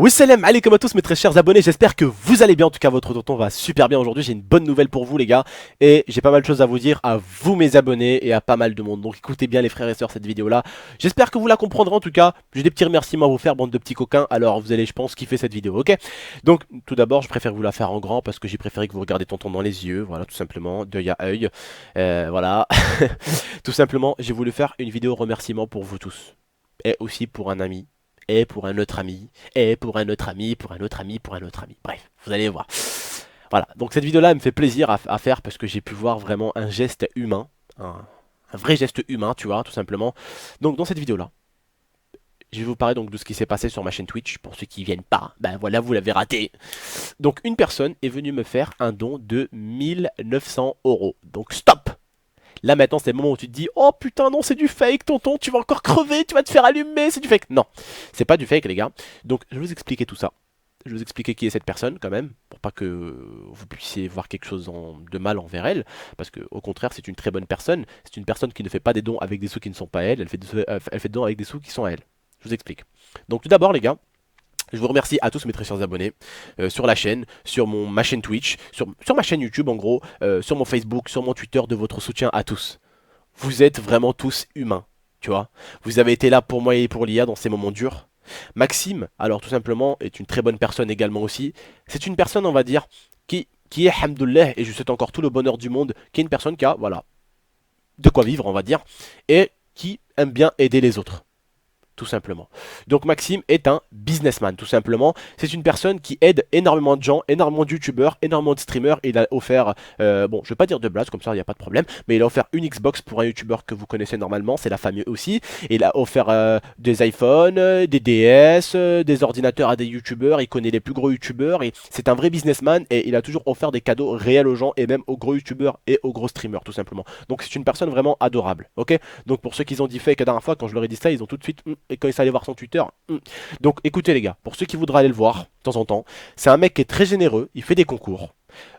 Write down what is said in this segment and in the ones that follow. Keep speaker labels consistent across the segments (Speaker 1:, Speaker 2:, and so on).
Speaker 1: Salam alaikum à tous mes très chers abonnés, j'espère que vous allez bien, en tout cas votre tonton va super bien aujourd'hui, j'ai une bonne nouvelle pour vous les gars, et j'ai pas mal de choses à vous dire à vous mes abonnés et à pas mal de monde, donc écoutez bien les frères et sœurs cette vidéo là, j'espère que vous la comprendrez en tout cas, j'ai des petits remerciements à vous faire bande de petits coquins, alors vous allez je pense kiffer cette vidéo, ok? Donc tout d'abord je préfère vous la faire en grand parce que j'ai préféré que vous regardez tonton dans les yeux, voilà tout simplement, d'œil à œil, voilà, tout simplement j'ai voulu faire une vidéo remerciement pour vous tous, et aussi pour un ami. Et pour un autre ami, et pour un autre ami, pour un autre ami, pour un autre ami. Bref, vous allez voir. Voilà, donc cette vidéo-là, elle me fait plaisir à faire parce que j'ai pu voir vraiment un geste humain, un vrai geste humain, tu vois, tout simplement. Donc dans cette vidéo-là, je vais vous parler donc de ce qui s'est passé sur ma chaîne Twitch. Pour ceux qui viennent pas, ben voilà, vous l'avez raté. Donc une personne est venue me faire un don de 1900 €. Donc stop! Là maintenant c'est le moment où tu te dis oh putain non c'est du fake tonton, tu vas encore crever, tu vas te faire allumer, c'est du fake. Non, c'est pas du fake les gars. Donc je vais vous expliquer tout ça. Je vais vous expliquer qui est cette personne quand même, pour pas que vous puissiez voir quelque chose de mal envers elle. Parce que au contraire c'est une très bonne personne. C'est une personne qui ne fait pas des dons avec des sous qui ne sont pas elle, elle fait des dons avec des sous qui sont à elle. Je vous explique. Donc tout d'abord les gars, je vous remercie à tous mes très chers abonnés sur la chaîne, sur ma chaîne Twitch, sur ma chaîne YouTube en gros, sur mon Facebook, sur mon Twitter, de votre soutien à tous. Vous êtes vraiment tous humains, tu vois. Vous avez été là pour moi et pour l'IA dans ces moments durs. Maxime, alors tout simplement, est une très bonne personne également aussi. C'est une personne, on va dire, qui est, hamdoulilah, et je souhaite encore tout le bonheur du monde, qui est une personne qui a, voilà, de quoi vivre, on va dire, et qui aime bien aider les autres. Tout simplement. Donc Maxime est un businessman, tout simplement. C'est une personne qui aide énormément de gens, énormément de youtubeurs, énormément de streamers. Il a offert, bon, je vais pas dire de blase, comme ça il n'y a pas de problème, mais il a offert une Xbox pour un youtubeur que vous connaissez normalement, c'est la famille aussi. Il a offert des iPhones, des DS, des ordinateurs à des youtubeurs. Il connaît les plus gros youtubeurs et c'est un vrai businessman et il a toujours offert des cadeaux réels aux gens et même aux gros youtubeurs et aux gros streamers, tout simplement. Donc c'est une personne vraiment adorable, ok? Donc pour ceux qui ont dit fake la dernière fois, quand je leur ai dit ça, ils ont tout de suite et quand ils allaient voir son Twitter. Donc écoutez les gars, pour ceux qui voudraient aller le voir de temps en temps, c'est un mec qui est très généreux, il fait des concours.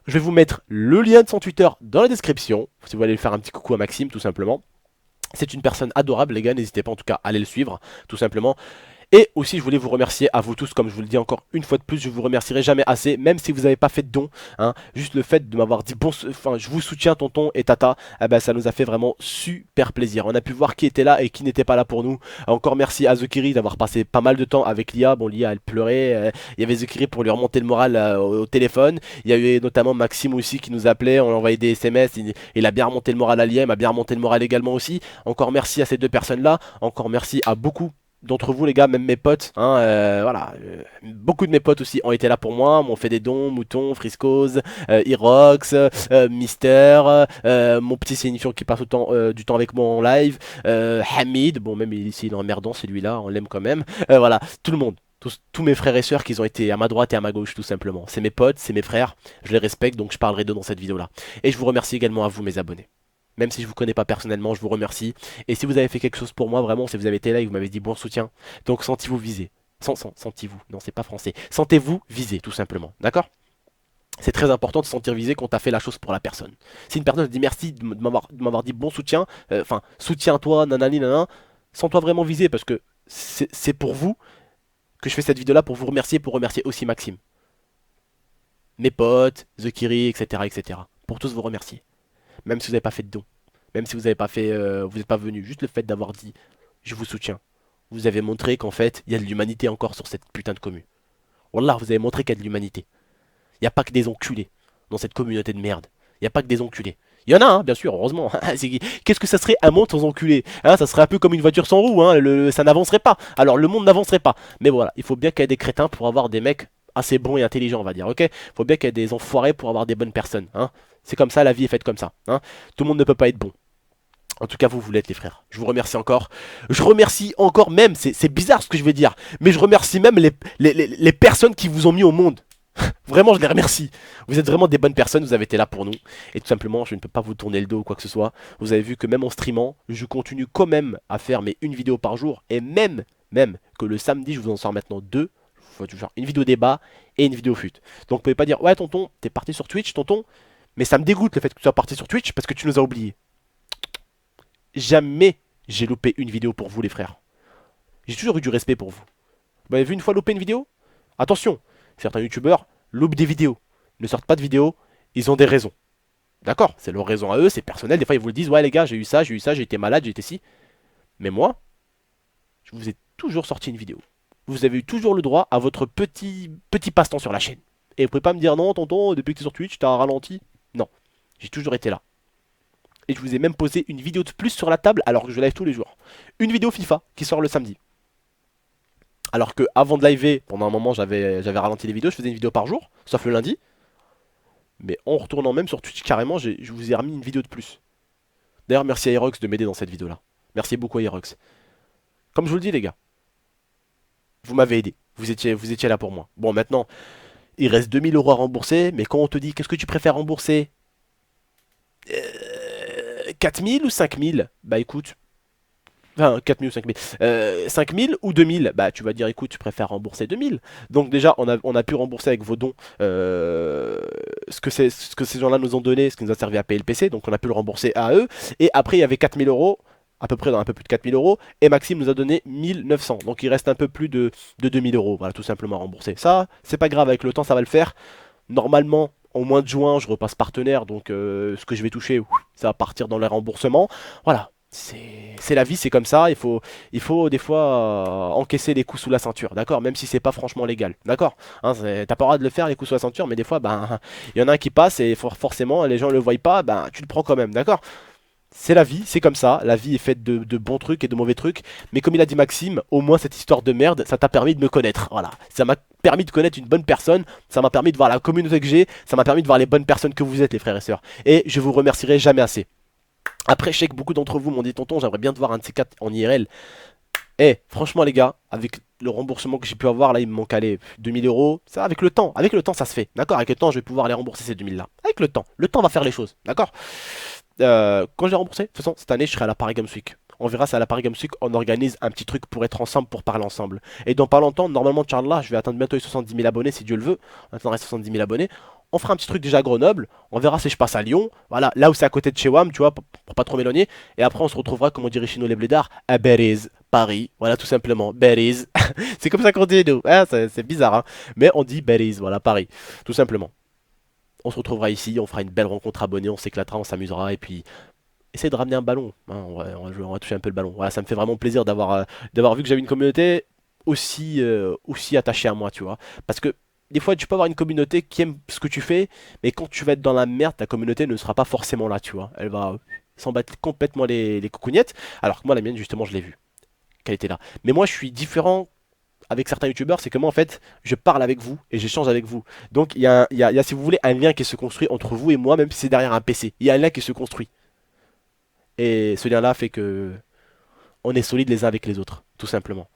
Speaker 1: Je vais vous mettre le lien de son Twitter dans la description, si vous voulez faire un petit coucou à Maxime tout simplement. C'est une personne adorable les gars, n'hésitez pas en tout cas à aller le suivre, tout simplement. Et aussi je voulais vous remercier à vous tous, comme je vous le dis encore une fois de plus, je vous remercierai jamais assez, même si vous n'avez pas fait de don, hein, juste le fait de m'avoir dit bon, enfin je vous soutiens tonton et tata, eh ben, ça nous a fait vraiment super plaisir. On a pu voir qui était là et qui n'était pas là pour nous. Encore merci à Zekiri d'avoir passé pas mal de temps avec l'IA, bon l'IA elle pleurait, il y avait Zekiri pour lui remonter le moral au téléphone, il y a eu notamment Maxime aussi qui nous appelait, on envoyait des SMS, il a bien remonté le moral à l'IA, il m'a bien remonté le moral également aussi. Encore merci à ces deux personnes là, encore merci à beaucoup d'entre vous les gars, même mes potes, hein, voilà, beaucoup de mes potes aussi ont été là pour moi, m'ont fait des dons, Mouton, Friscos, Irox, Mister, mon petit signifiant qui passe du temps avec moi en live, Hamid, bon même ici il est emmerdant celui-là, on l'aime quand même, voilà, tout le monde. Tous mes frères et sœurs qui ont été à ma droite et à ma gauche tout simplement. C'est mes potes, c'est mes frères, je les respecte donc je parlerai d'eux dans cette vidéo là. Et je vous remercie également à vous mes abonnés. Même si je vous connais pas personnellement, je vous remercie. Et si vous avez fait quelque chose pour moi, vraiment, si vous avez été là et que vous m'avez dit bon soutien, donc sentez-vous visé. Sentez-vous, non c'est pas français. Sentez-vous visé, tout simplement. D'accord? C'est très important de se sentir visé quand tu as fait la chose pour la personne. Si une personne te dit merci de m'avoir dit bon soutien, enfin, soutiens-toi, nanani, nanana, sens-toi vraiment visé parce que c'est pour vous que je fais cette vidéo là pour vous remercier, pour remercier aussi Maxime. Mes potes, Zekiri, etc., etc. Pour tous vous remercier. Même si vous n'avez pas fait de don, même si vous n'avez pas fait, vous n'êtes pas venu, juste le fait d'avoir dit je vous soutiens, vous avez montré qu'en fait il y a de l'humanité encore sur cette putain de commune. Wallah, vous avez montré qu'il y a de l'humanité. Il n'y a pas que des enculés dans cette communauté de merde. Il n'y a pas que des enculés. Il y en a, hein, bien sûr, heureusement. Qu'est-ce que ça serait un monde sans enculés, hein? Ça serait un peu comme une voiture sans roue, hein, ça n'avancerait pas. Alors le monde n'avancerait pas. Mais voilà, il faut bien qu'il y ait des crétins pour avoir des mecs assez bons et intelligents, on va dire, ok? Il faut bien qu'il y ait des enfoirés pour avoir des bonnes personnes, hein? C'est comme ça, la vie est faite comme ça, hein? Tout le monde ne peut pas être bon. En tout cas, vous l'êtes les frères. Je vous remercie encore. Je remercie encore même, c'est bizarre ce que je vais dire, mais je remercie même les personnes qui vous ont mis au monde. Vraiment, je les remercie. Vous êtes vraiment des bonnes personnes, vous avez été là pour nous. Et tout simplement, je ne peux pas vous tourner le dos ou quoi que ce soit. Vous avez vu que même en streamant, je continue quand même à faire mes une vidéo par jour. Et même que le samedi, je vous en sors maintenant deux. faut toujours une vidéo débat et une vidéo fut. Donc vous pouvez pas dire ouais tonton, t'es parti sur Twitch tonton, mais ça me dégoûte le fait que tu sois parti sur Twitch parce que tu nous as oubliés. Jamais j'ai loupé une vidéo pour vous les frères. J'ai toujours eu du respect pour vous. Vous m'avez vu une fois louper une vidéo? Attention, certains youtubeurs loupent des vidéos, ne sortent pas de vidéos, ils ont des raisons. D'accord, c'est leur raison à eux, c'est personnel, des fois ils vous le disent, ouais les gars, j'ai eu ça, j'ai été malade, j'ai été ci. Mais moi, je vous ai toujours sorti une vidéo. Vous avez eu toujours le droit à votre petit passe-temps sur la chaîne. Et vous pouvez pas me dire, non tonton, depuis que tu es sur Twitch, t'as ralenti. Non, j'ai toujours été là. Et je vous ai même posé une vidéo de plus sur la table alors que je live tous les jours. Une vidéo FIFA qui sort le samedi. Alors que avant de liver, pendant un moment j'avais ralenti les vidéos, je faisais une vidéo par jour, sauf le lundi. Mais en retournant même sur Twitch carrément, je vous ai remis une vidéo de plus. D'ailleurs merci à Aerox de m'aider dans cette vidéo là. Merci beaucoup à Aerox. Comme je vous le dis les gars, vous m'avez aidé, vous étiez là pour moi. Bon maintenant, il reste 2000 euros à rembourser, mais quand on te dit qu'est-ce que tu préfères rembourser 4000 ou 5000? Bah écoute, enfin 4000 ou 5000, 5000 ou 2000, bah tu vas dire écoute tu préfères rembourser 2000. Donc déjà on a pu rembourser avec vos dons ce que ces gens là nous ont donné, ce qui nous a servi à payer le PC, donc on a pu le rembourser à eux. Et après il y avait 4000 euros, à peu près dans un peu plus de 4000 euros, et Maxime nous a donné 1900, donc il reste un peu plus de 2000 euros, voilà tout simplement à rembourser. Ça c'est pas grave, avec le temps ça va le faire. Normalement au mois de juin je repasse partenaire, donc ce que je vais toucher ça va partir dans les remboursements. Voilà, c'est la vie, c'est comme ça, il faut des fois encaisser les coups sous la ceinture, d'accord? Même si c'est pas franchement légal, d'accord? Hein, t'as pas le droit de le faire les coups sous la ceinture, mais des fois, ben, il y en a un qui passe et forcément les gens le voient pas, ben tu le prends quand même, d'accord? C'est la vie, c'est comme ça, la vie est faite de bons trucs et de mauvais trucs, mais comme il a dit Maxime, au moins cette histoire de merde, ça t'a permis de me connaître, voilà. Ça m'a permis de connaître une bonne personne, ça m'a permis de voir la communauté que j'ai, ça m'a permis de voir les bonnes personnes que vous êtes les frères et sœurs. Et je vous remercierai jamais assez. Après, je sais que beaucoup d'entre vous m'ont dit tonton, j'aimerais bien te voir un de ces quatre en IRL. Eh, franchement les gars, avec le remboursement que j'ai pu avoir là, il me manque allez, 2000 euros. Ça, avec le temps ça se fait, d'accord? Avec le temps je vais pouvoir les rembourser ces 2000 là. Avec le temps va faire les choses, d'accord? Quand je l'ai remboursé, de toute façon cette année je serai à la Paris Games Week. On verra si à la Paris Games Week on organise un petit truc pour être ensemble, pour parler ensemble. Et dans pas longtemps, normalement, Inch'Allah, je vais atteindre bientôt les 70 000 abonnés si Dieu le veut. On atteindra les 70 000 abonnés. On fera un petit truc déjà à Grenoble. On verra si je passe à Lyon. Voilà, là où c'est à côté de chez WAM, tu vois, pour pas trop m'éloigner. Et après, on se retrouvera, comme on dirait chez nous les blédards, à Beriz, Paris. Voilà, tout simplement. Beriz. C'est comme ça qu'on dit, nous. Ah, c'est bizarre, hein. Mais on dit Beriz, voilà, Paris. Tout simplement. On se retrouvera ici, on fera une belle rencontre abonnée, on s'éclatera, on s'amusera. Et puis, essaye de ramener un ballon, hein, on va toucher un peu le ballon. Voilà, ça me fait vraiment plaisir d'avoir vu que j'avais une communauté aussi attachée à moi, tu vois. Parce que des fois, tu peux avoir une communauté qui aime ce que tu fais, mais quand tu vas être dans la merde, ta communauté ne sera pas forcément là, tu vois. Elle va s'en battre complètement les coucougnettes, alors que moi, la mienne, justement, je l'ai vue, qu'elle était là. Mais moi, je suis différent avec certains youtubeurs, c'est que moi, en fait, je parle avec vous et j'échange avec vous. Donc, il y a, si vous voulez, un lien qui se construit entre vous et moi, même si c'est derrière un PC. Il y a un lien qui se construit. Et ce lien-là fait que on est solides les uns avec les autres, tout simplement.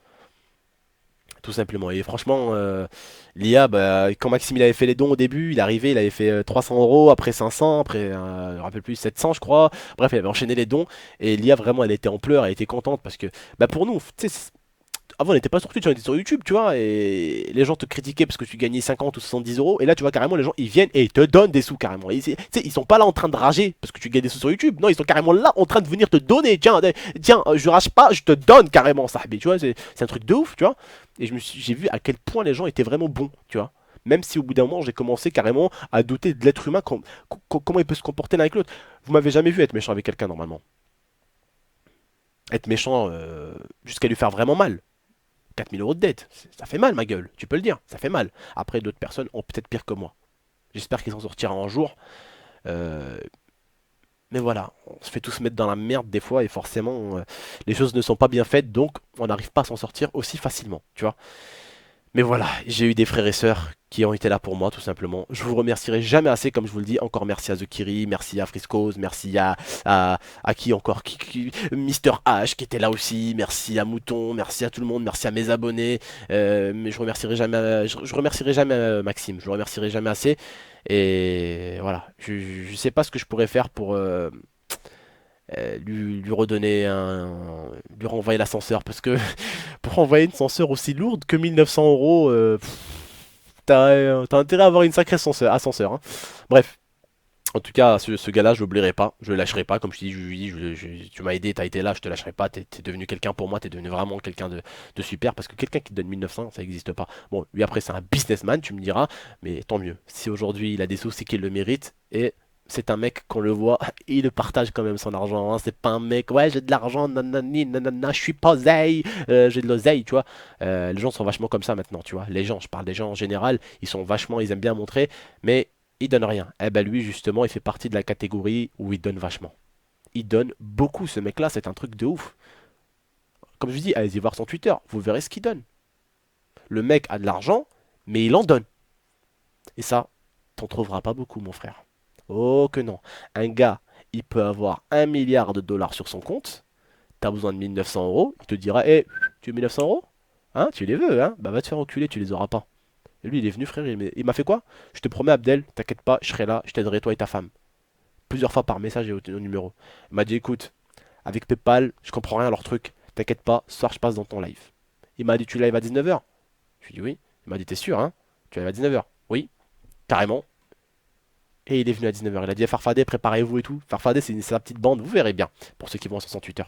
Speaker 1: Tout simplement. Et franchement, l'IA, bah, quand Maxime il avait fait les dons au début, il est arrivé, il avait fait 300 euros, après 500, après, je me rappelle plus, 700 je crois. Bref, il avait enchaîné les dons. Et l'IA, vraiment, elle était en pleurs, elle était contente parce que, bah, pour nous, tu sais, avant on n'était pas sur Twitch, on était sur YouTube, tu vois, et les gens te critiquaient parce que tu gagnais 50 ou 70 euros, et là tu vois carrément les gens ils viennent et ils te donnent des sous carrément. Tu sais, ils sont pas là en train de rager parce que tu gagnes des sous sur YouTube, non, ils sont carrément là en train de venir te donner, tiens, je rage pas, je te donne carrément ça, mais tu vois, c'est un truc de ouf, tu vois, et j'ai vu à quel point les gens étaient vraiment bons, tu vois. Même si au bout d'un moment j'ai commencé carrément à douter de l'être humain, comment il peut se comporter l'un avec l'autre. Vous m'avez jamais vu être méchant avec quelqu'un normalement. Être méchant jusqu'à lui faire vraiment mal. 4000 euros de dette, ça fait mal ma gueule, tu peux le dire, ça fait mal. Après d'autres personnes ont peut-être pire que moi. J'espère qu'ils s'en sortiront un jour. Euh, mais voilà, on se fait tous mettre dans la merde des fois et forcément les choses ne sont pas bien faites donc on n'arrive pas à s'en sortir aussi facilement, tu vois. Mais voilà, j'ai eu des frères et sœurs qui ont été là pour moi tout simplement. Je vous remercierai jamais assez comme je vous le dis. Encore merci à Zekiri, merci à Friscos, merci à qui encore Mister H qui était là aussi, merci à Mouton, merci à tout le monde, merci à mes abonnés. Mais je remercierai jamais, je remercierai jamais Maxime, je le remercierai jamais assez. Et voilà, je sais pas ce que je pourrais faire lui redonner lui renvoyer l'ascenseur parce que pour renvoyer une ascenseur aussi lourde que 1900 euros, t'as intérêt à avoir une sacrée ascenseur, hein. Bref. En tout cas, ce gars-là, je l'oublierai pas, je le lâcherai pas. Comme je te dis, je lui dis, tu m'as aidé, t'as été là, je te lâcherai pas. T'es devenu quelqu'un pour moi, t'es devenu vraiment quelqu'un de super. Parce que quelqu'un qui te donne 1900, ça n'existe pas. Bon, lui après, c'est un businessman, tu me diras, mais tant mieux. Si aujourd'hui il a des sous, c'est qu'il le mérite. Et c'est un mec, qu'on le voit, il le partage quand même son argent, hein. C'est pas un mec, ouais, j'ai de l'argent, nanani, nanana, je suis pas oseille, j'ai de l'oseille, tu vois. Les gens sont vachement comme ça maintenant, tu vois. Les gens, je parle des gens en général, ils sont vachement, ils aiment bien montrer, mais il donne rien. Eh ben lui, justement, il fait partie de la catégorie où il donne vachement. Il donne beaucoup, ce mec-là, c'est un truc de ouf. Comme je dis, allez-y voir son Twitter, vous verrez ce qu'il donne. Le mec a de l'argent, mais il en donne. Et ça, t'en trouveras pas beaucoup, mon frère. Oh que non. Un gars, il peut avoir 1 milliard de dollars sur son compte. T'as besoin de 1900 euros. Il te dira, hé, tu veux 1900 euros? Hein, tu les veux, hein? Bah va te faire enculer, tu les auras pas. Et lui, il est venu, frère, il m'a fait quoi? Je te promets, Abdel, t'inquiète pas, je serai là, je t'aiderai, toi et ta femme. Plusieurs fois par message et au numéro. Il m'a dit, écoute, avec PayPal, je comprends rien à leur truc. T'inquiète pas, ce soir, je passe dans ton live. Il m'a dit, tu live à 19h? Je lui ai dit, oui. Il m'a dit, t'es sûr, hein? Tu live à 19h? Oui, carrément. Et il est venu à 19h. Il a dit à Farfadé, préparez-vous et tout. Farfadé, c'est sa petite bande, vous verrez bien, pour ceux qui vont sur son Twitter.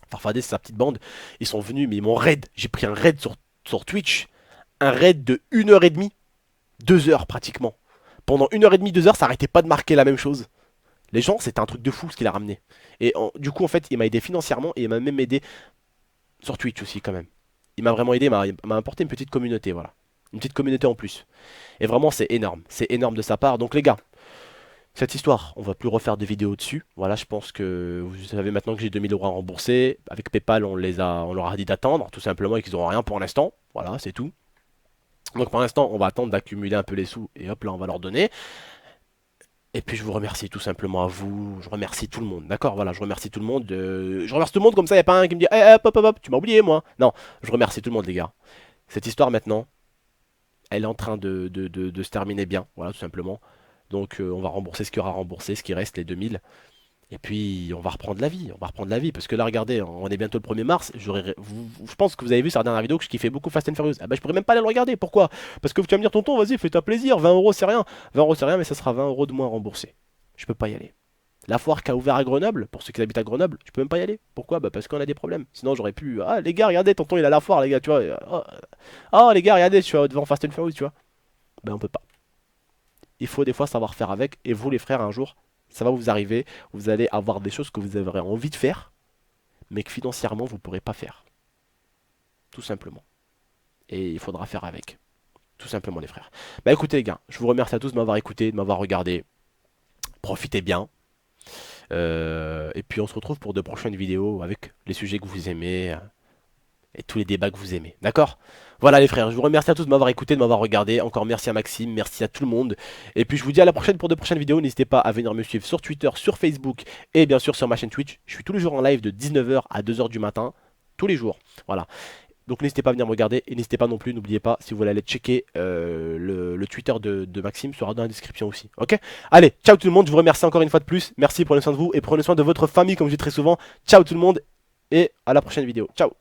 Speaker 1: Farfadé, c'est sa petite bande. Ils sont venus, mais ils m'ont raid. J'ai pris un raid sur Twitch. Un raid de 1h30. 2 heures pratiquement. Pendant 1h30, 2 heures, ça arrêtait pas de marquer la même chose. Les gens, c'était un truc de fou ce qu'il a ramené. Et du coup, en fait, il m'a aidé financièrement et il m'a même aidé sur Twitch aussi, quand même. Il m'a vraiment aidé, il m'a apporté une petite communauté, voilà. Une petite communauté en plus. Et vraiment, c'est énorme. C'est énorme de sa part. Donc, les gars, cette histoire, on va plus refaire de vidéos dessus. Voilà, je pense que vous savez maintenant que j'ai 2000 euros à rembourser. Avec PayPal, on leur a dit d'attendre, tout simplement, et qu'ils n'auront rien pour l'instant. Voilà, c'est tout. Donc pour l'instant, on va attendre d'accumuler un peu les sous et hop là, on va leur donner. Et puis je vous remercie tout simplement à vous, je remercie tout le monde, d'accord? Voilà, je remercie tout le monde. Je remercie tout le monde comme ça, il n'y a pas un qui me dit hop, hop, hop, hop, tu m'as oublié moi. Non, je remercie tout le monde les gars. Cette histoire maintenant, elle est en train de se terminer bien, voilà tout simplement. Donc on va rembourser ce qu'il y aura à rembourser, ce qui reste, les 2000. Et puis on va reprendre la vie, on va reprendre la vie. Parce que là, regardez, on est bientôt le 1er mars. Je pense que vous avez vu sur la dernière vidéo que je kiffais beaucoup Fast and Furious. Ah bah je pourrais même pas aller le regarder, pourquoi? Parce que tu vas me dire, tonton, vas-y, fais-toi plaisir, 20 euros c'est rien. 20 euros c'est rien, mais ça sera 20 euros de moins remboursé. Je peux pas y aller. La foire qui a ouvert à Grenoble, pour ceux qui habitent à Grenoble, je peux même pas y aller. Pourquoi? Bah parce qu'on a des problèmes. Sinon j'aurais pu. Ah les gars, regardez, tonton il a la foire, les gars, tu vois. Oh, oh, les gars, regardez, je suis devant Fast and Furious, tu vois. Bah on peut pas. Il faut des fois savoir faire avec. Et vous les frères, un jour, ça va vous arriver. Vous allez avoir des choses que vous aurez envie de faire, mais que financièrement vous ne pourrez pas faire. Tout simplement. Et il faudra faire avec. Tout simplement les frères. Bah écoutez les gars, je vous remercie à tous de m'avoir écouté, de m'avoir regardé. Profitez bien. Et puis on se retrouve pour de prochaines vidéos avec les sujets que vous aimez. Et tous les débats que vous aimez. D'accord? Voilà les frères, je vous remercie à tous de m'avoir écouté, de m'avoir regardé. Encore merci à Maxime, merci à tout le monde. Et puis je vous dis à la prochaine pour de prochaines vidéos. N'hésitez pas à venir me suivre sur Twitter, sur Facebook et bien sûr sur ma chaîne Twitch. Je suis tous les jours en live de 19h à 2h du matin. Tous les jours. Voilà. Donc n'hésitez pas à venir me regarder. Et n'hésitez pas non plus, n'oubliez pas, si vous voulez aller checker le Twitter de Maxime sera dans la description aussi. Ok? Allez, ciao tout le monde, je vous remercie encore une fois de plus. Merci, prenez soin de vous et prenez soin de votre famille comme je dis très souvent. Ciao tout le monde et à la prochaine vidéo. Ciao!